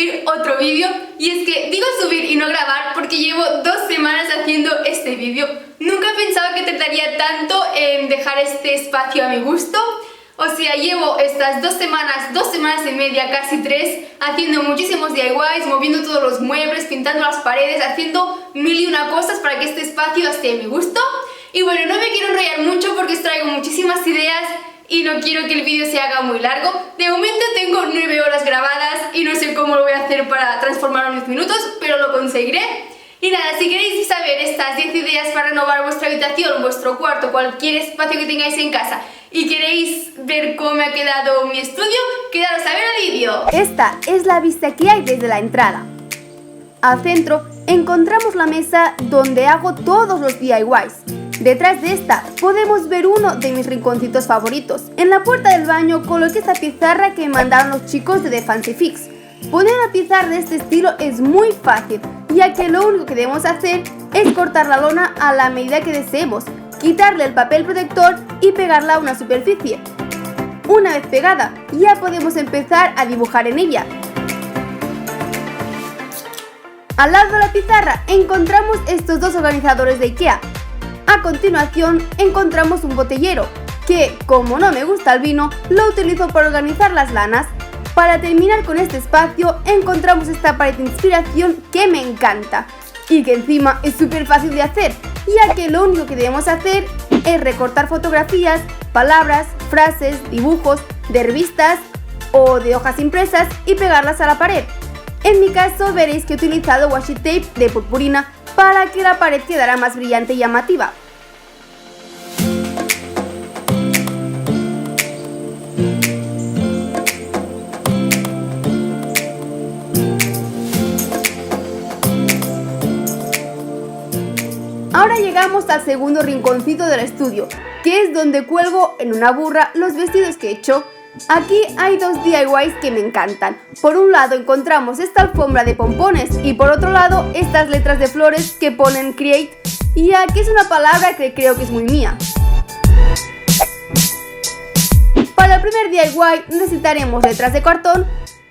subir otro vídeo. Y es que digo subir y no grabar porque llevo 2 semanas haciendo este vídeo. Nunca pensaba que tardaría tanto en dejar este espacio a mi gusto. O sea, llevo estas 2 semanas y media, casi 3, haciendo muchísimos DIYs, moviendo todos los muebles, pintando las paredes, haciendo mil y una cosas para que este espacio esté a mi gusto. Y bueno, no me quiero enrollar mucho porque os traigo muchísimas ideas y no quiero que el vídeo se haga muy largo. De momento tengo 9 horas grabadas y no sé cómo lo voy a hacer para transformarlo en 10 minutos, pero lo conseguiré. Y nada, si queréis saber estas 10 ideas para renovar vuestra habitación, vuestro cuarto, cualquier espacio que tengáis en casa, y queréis ver cómo me ha quedado mi estudio, quedaros a ver el vídeo. Esta es la vista que hay desde la entrada. Al centro encontramos la mesa donde hago todos los DIYs. Detrás de esta podemos ver uno de mis rinconcitos favoritos. En la puerta del baño coloqué esta pizarra que me mandaron los chicos de The Fancy Fix. Poner una pizarra de este estilo es muy fácil, ya que lo único que debemos hacer es cortar la lona a la medida que deseemos, quitarle el papel protector y pegarla a una superficie. Una vez pegada, ya podemos empezar a dibujar en ella. Al lado de la pizarra encontramos estos 2 organizadores de IKEA. A continuación encontramos un botellero, que como no me gusta el vino, lo utilizo para organizar las lanas. Para terminar con este espacio encontramos esta pared de inspiración que me encanta y que encima es súper fácil de hacer, ya que lo único que debemos hacer es recortar fotografías, palabras, frases, dibujos de revistas o de hojas impresas y pegarlas a la pared. En mi caso veréis que he utilizado washi tape de purpurina para que la pared quedara más brillante y llamativa. Ahora llegamos al segundo rinconcito del estudio, que es donde cuelgo en una burra los vestidos que he hecho. Aquí hay 2 DIYs que me encantan. Por un lado encontramos esta alfombra de pompones y por otro lado estas letras de flores que ponen Create, ya que es una palabra que creo que es muy mía. Para el primer DIY necesitaremos letras de cartón,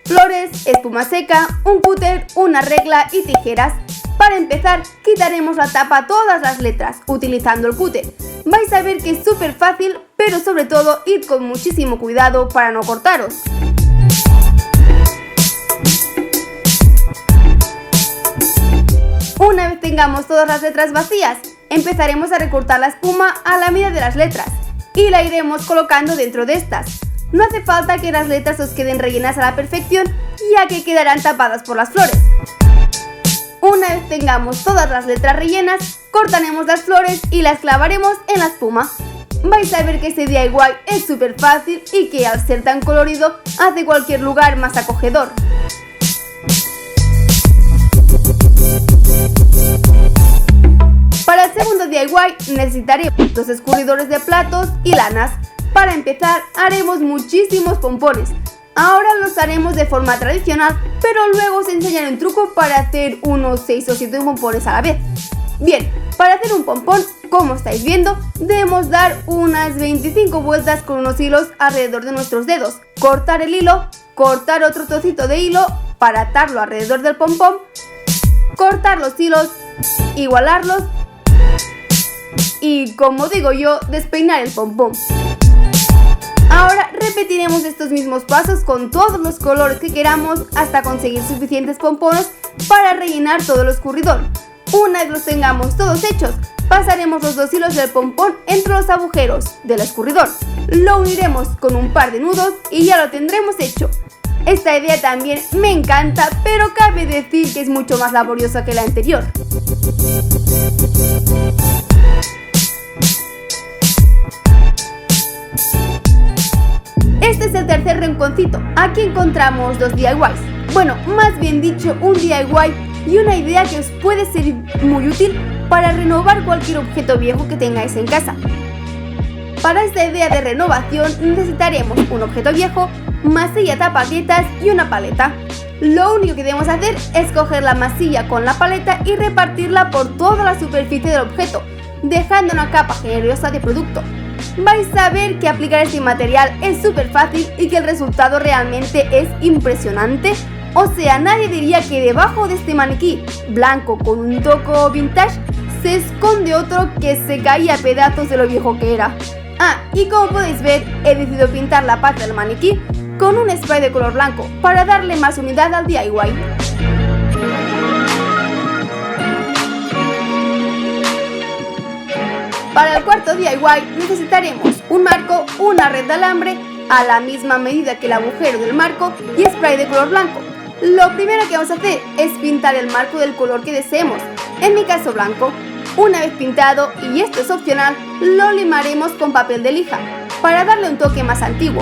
flores, espuma seca, un cúter, una regla y tijeras. Para empezar, quitaremos la tapa a todas las letras utilizando el cúter. Vais a ver que es súper fácil, pero sobre todo id con muchísimo cuidado para no cortaros. Una vez tengamos todas las letras vacías, empezaremos a recortar la espuma a la medida de las letras y la iremos colocando dentro de estas. No hace falta que las letras os queden rellenas a la perfección, ya que quedarán tapadas por las flores. Una vez tengamos todas las letras rellenas, cortaremos las flores y las clavaremos en la espuma. Vais a ver que este DIY es súper fácil y que al ser tan colorido hace cualquier lugar más acogedor. Para el segundo DIY necesitaremos 2 escurridores de platos y lanas. Para empezar haremos muchísimos pompones. Ahora los haremos de forma tradicional, pero luego os enseñaré un truco para hacer unos 6 o 7 pompones a la vez. Bien, para hacer un pompón, como estáis viendo, debemos dar unas 25 vueltas con unos hilos alrededor de nuestros dedos. Cortar el hilo, cortar otro trocito de hilo para atarlo alrededor del pompón, cortar los hilos, igualarlos y, como digo yo, despeinar el pompón. Ahora repetiremos estos mismos pasos con todos los colores que queramos hasta conseguir suficientes pompones para rellenar todo el escurridor. Una vez los tengamos todos hechos, pasaremos los 2 hilos del pompón entre los agujeros del escurridor. Lo uniremos con un par de nudos y ya lo tendremos hecho. Esta idea también me encanta, pero cabe decir que es mucho más laboriosa que la anterior. Este es el tercer rinconcito. Aquí encontramos 2 DIYs. Bueno, más bien dicho, un DIY y una idea que os puede ser muy útil para renovar cualquier objeto viejo que tengáis en casa. Para esta idea de renovación necesitaremos un objeto viejo, masilla tapagrietas y una paleta. Lo único que debemos hacer es coger la masilla con la paleta y repartirla por toda la superficie del objeto, dejando una capa generosa de producto. Vais a ver que aplicar este material es súper fácil y que el resultado realmente es impresionante. O sea, nadie diría que debajo de este maniquí blanco con un toque vintage se esconde otro que se caía a pedazos de lo viejo que era. Ah, y como podéis ver, he decidido pintar la pata del maniquí con un spray de color blanco para darle más unidad al DIY. Para el cuarto DIY necesitaremos un marco, una red de alambre a la misma medida que el agujero del marco y spray de color blanco. Lo primero que vamos a hacer es pintar el marco del color que deseemos, en mi caso blanco. Una vez pintado, y esto es opcional, lo limaremos con papel de lija para darle un toque más antiguo.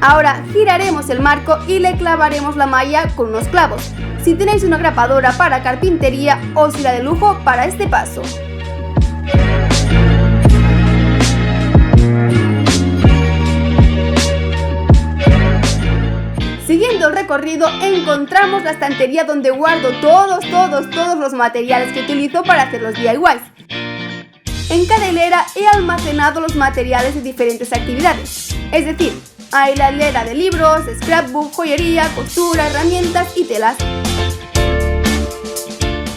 Ahora giraremos el marco y le clavaremos la malla con unos clavos. Si tenéis una grapadora para carpintería o si la de lujo para este paso. Siguiendo el recorrido encontramos la estantería donde guardo todos los materiales que utilizo para hacer los DIYs. En cada hilera he almacenado los materiales de diferentes actividades, es decir, hay la hilera de libros, scrapbook, joyería, costura, herramientas y telas.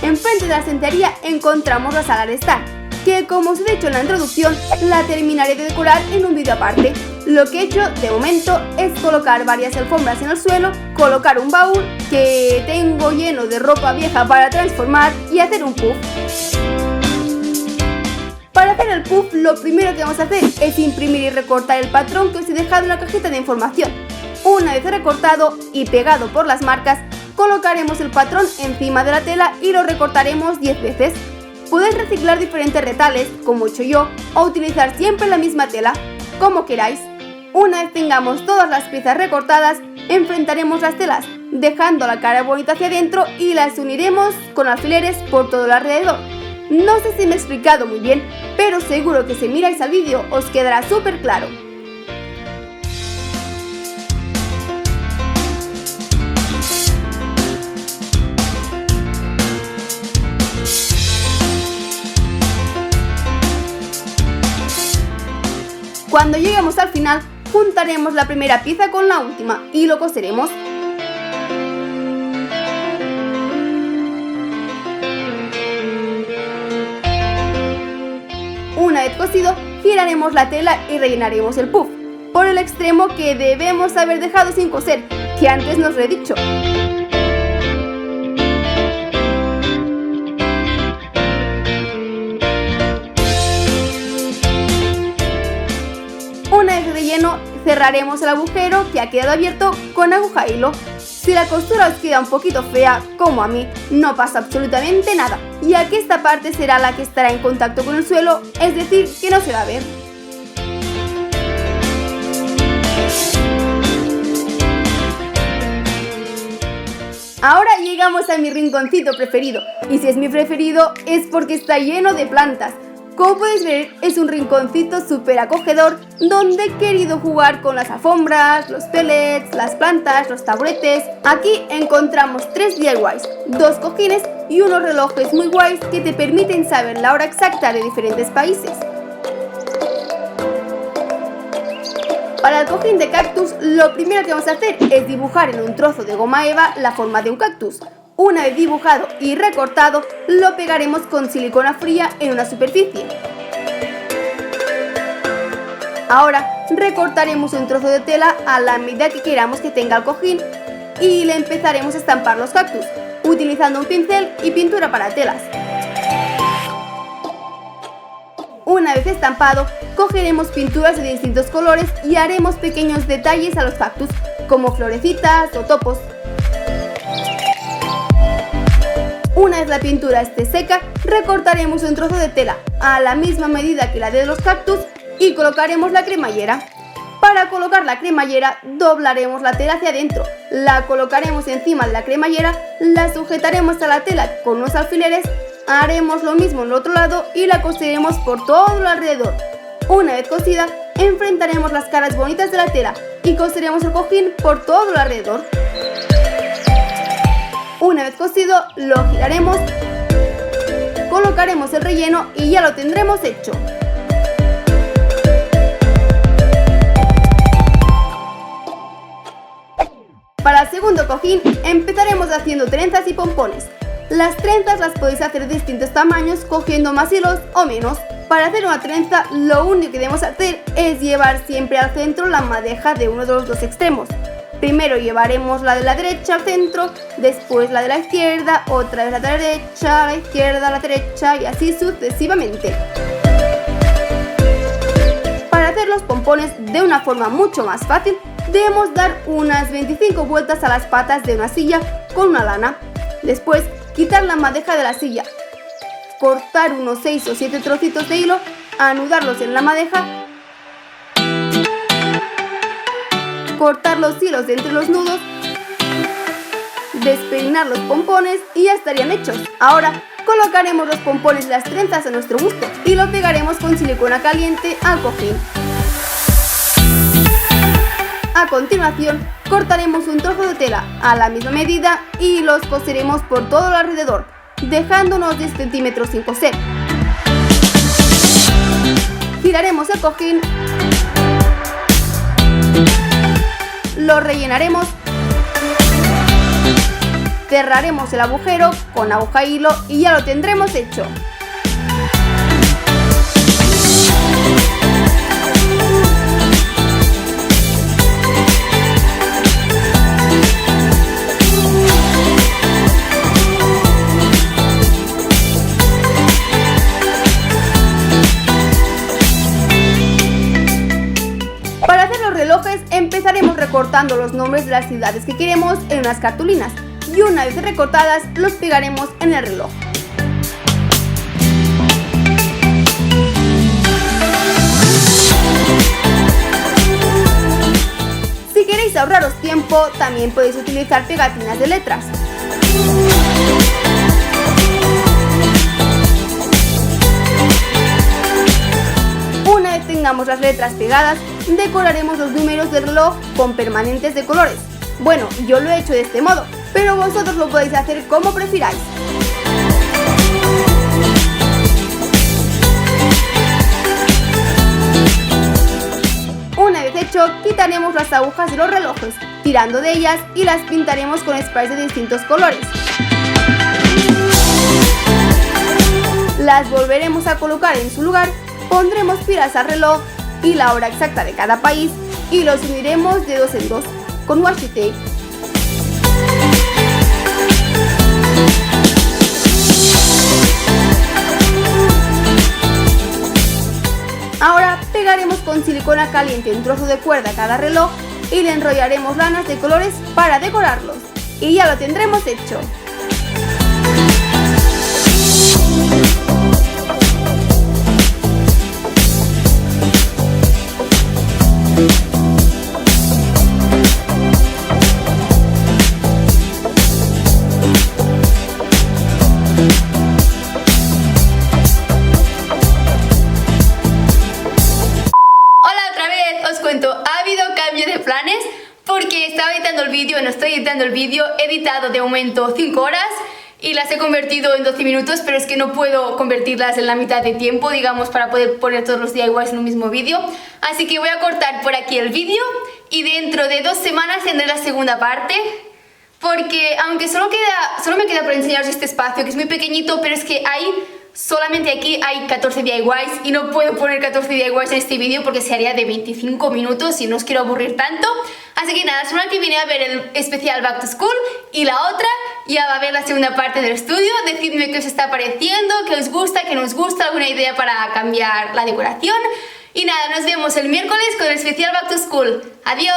Enfrente de la estantería encontramos la sala de estar, que como os he dicho en la introducción, la terminaré de decorar en un vídeo aparte. Lo que he hecho de momento es colocar varias alfombras en el suelo, colocar un baúl que tengo lleno de ropa vieja para transformar y hacer un puff. Para hacer el puff, lo primero que vamos a hacer es imprimir y recortar el patrón que os he dejado en la cajita de información. Una vez recortado y pegado por las marcas, colocaremos el patrón encima de la tela y lo recortaremos 10 veces. Podéis reciclar diferentes retales, como he hecho yo, o utilizar siempre la misma tela, como queráis. Una vez tengamos todas las piezas recortadas, enfrentaremos las telas, dejando la cara bonita hacia adentro y las uniremos con alfileres por todo el alrededor. No sé si me he explicado muy bien, pero seguro que si miráis al vídeo os quedará súper claro. Cuando lleguemos al final, juntaremos la primera pieza con la última y lo coseremos. Una vez cosido, giraremos la tela y rellenaremos el puff, por el extremo que debemos haber dejado sin coser, que antes no os lo he dicho. Una vez relleno, cerraremos el agujero que ha quedado abierto con aguja e hilo. Si la costura os queda un poquito fea, como a mí, no pasa absolutamente nada, ya que esta parte será la que estará en contacto con el suelo, es decir, que no se va a ver. Ahora llegamos a mi rinconcito preferido, y si es mi preferido es porque está lleno de plantas. Como podéis ver, es un rinconcito súper acogedor donde he querido jugar con las alfombras, los pellets, las plantas, los taburetes. Aquí encontramos 3 DIYs, 2 cojines y unos relojes muy guays que te permiten saber la hora exacta de diferentes países. Para el cojín de cactus, lo primero que vamos a hacer es dibujar en un trozo de goma eva la forma de un cactus. Una vez dibujado y recortado, lo pegaremos con silicona fría en una superficie. Ahora recortaremos un trozo de tela a la medida que queramos que tenga el cojín y le empezaremos a estampar los cactus, utilizando un pincel y pintura para telas. Una vez estampado, cogeremos pinturas de distintos colores y haremos pequeños detalles a los cactus, como florecitas o topos. Una vez la pintura esté seca, recortaremos un trozo de tela a la misma medida que la de los cactus y colocaremos la cremallera. Para colocar la cremallera, doblaremos la tela hacia adentro, la colocaremos encima de la cremallera, la sujetaremos a la tela con unos alfileres, haremos lo mismo en el otro lado y la coseremos por todo el alrededor. Una vez cosida, enfrentaremos las caras bonitas de la tela y coseremos el cojín por todo el alrededor. Una vez cosido, lo giraremos, colocaremos el relleno y ya lo tendremos hecho. empezaremos haciendo trenzas y pompones. Las trenzas las podéis hacer de distintos tamaños cogiendo más hilos o menos. Para hacer una trenza lo único que debemos hacer es llevar siempre al centro la madeja de uno de los dos extremos. Primero llevaremos la de la derecha al centro, después la de la izquierda, otra vez la de la derecha, la izquierda, la derecha y así sucesivamente. Para hacer los pompones de una forma mucho más fácil, debemos dar unas 25 vueltas a las patas de una silla con una lana. Después, quitar la madeja de la silla, cortar unos 6 o 7 trocitos de hilo, anudarlos en la madeja, cortar los hilos de entre los nudos, despeinar los pompones y ya estarían hechos. Ahora colocaremos los pompones y las trenzas a nuestro gusto y lo pegaremos con silicona caliente al cojín. A continuación, cortaremos un trozo de tela a la misma medida y los coseremos por todo el alrededor, dejando unos 10 centímetros sin coser. Giraremos el cojín, lo rellenaremos, cerraremos el agujero con aguja e hilo y ya lo tendremos hecho. Empezaremos recortando los nombres de las ciudades que queremos en unas cartulinas y una vez recortadas los pegaremos en el reloj. Si queréis ahorraros tiempo, también podéis utilizar pegatinas de letras. Una vez tengamos las letras pegadas, decoraremos los números del reloj con permanentes de colores. Bueno, yo lo he hecho de este modo, pero vosotros lo podéis hacer como prefiráis. Una vez hecho, quitaremos las agujas de los relojes, tirando de ellas y las pintaremos con sprays de distintos colores. Las volveremos a colocar en su lugar, pondremos pilas al reloj y la hora exacta de cada país y los uniremos de 2 en 2 con washi tape. Ahora pegaremos con silicona caliente un trozo de cuerda a cada reloj y le enrollaremos lanas de colores para decorarlos. Y ya lo tendremos hecho. Ha habido cambio de planes porque estaba editando el vídeo, no estoy editando el vídeo, he editado de momento 5 horas y las he convertido en 12 minutos, pero es que no puedo convertirlas en la mitad de tiempo, digamos, para poder poner todos los DIYs en un mismo vídeo. Así que voy a cortar por aquí el vídeo y dentro de 2 semanas tendré la segunda parte. Porque aunque solo me queda por enseñaros este espacio, que es muy pequeñito, pero es que solamente aquí hay 14 DIYs y no puedo poner 14 DIYs en este vídeo porque se haría de 25 minutos y no os quiero aburrir tanto. Así que nada, la semana que viene a ver el especial Back to School y la otra ya va a ver la segunda parte del estudio. Decidme qué os está pareciendo, qué os gusta, qué no os gusta, alguna idea para cambiar la decoración. Y nada, nos vemos el miércoles con el especial Back to School. ¡Adiós!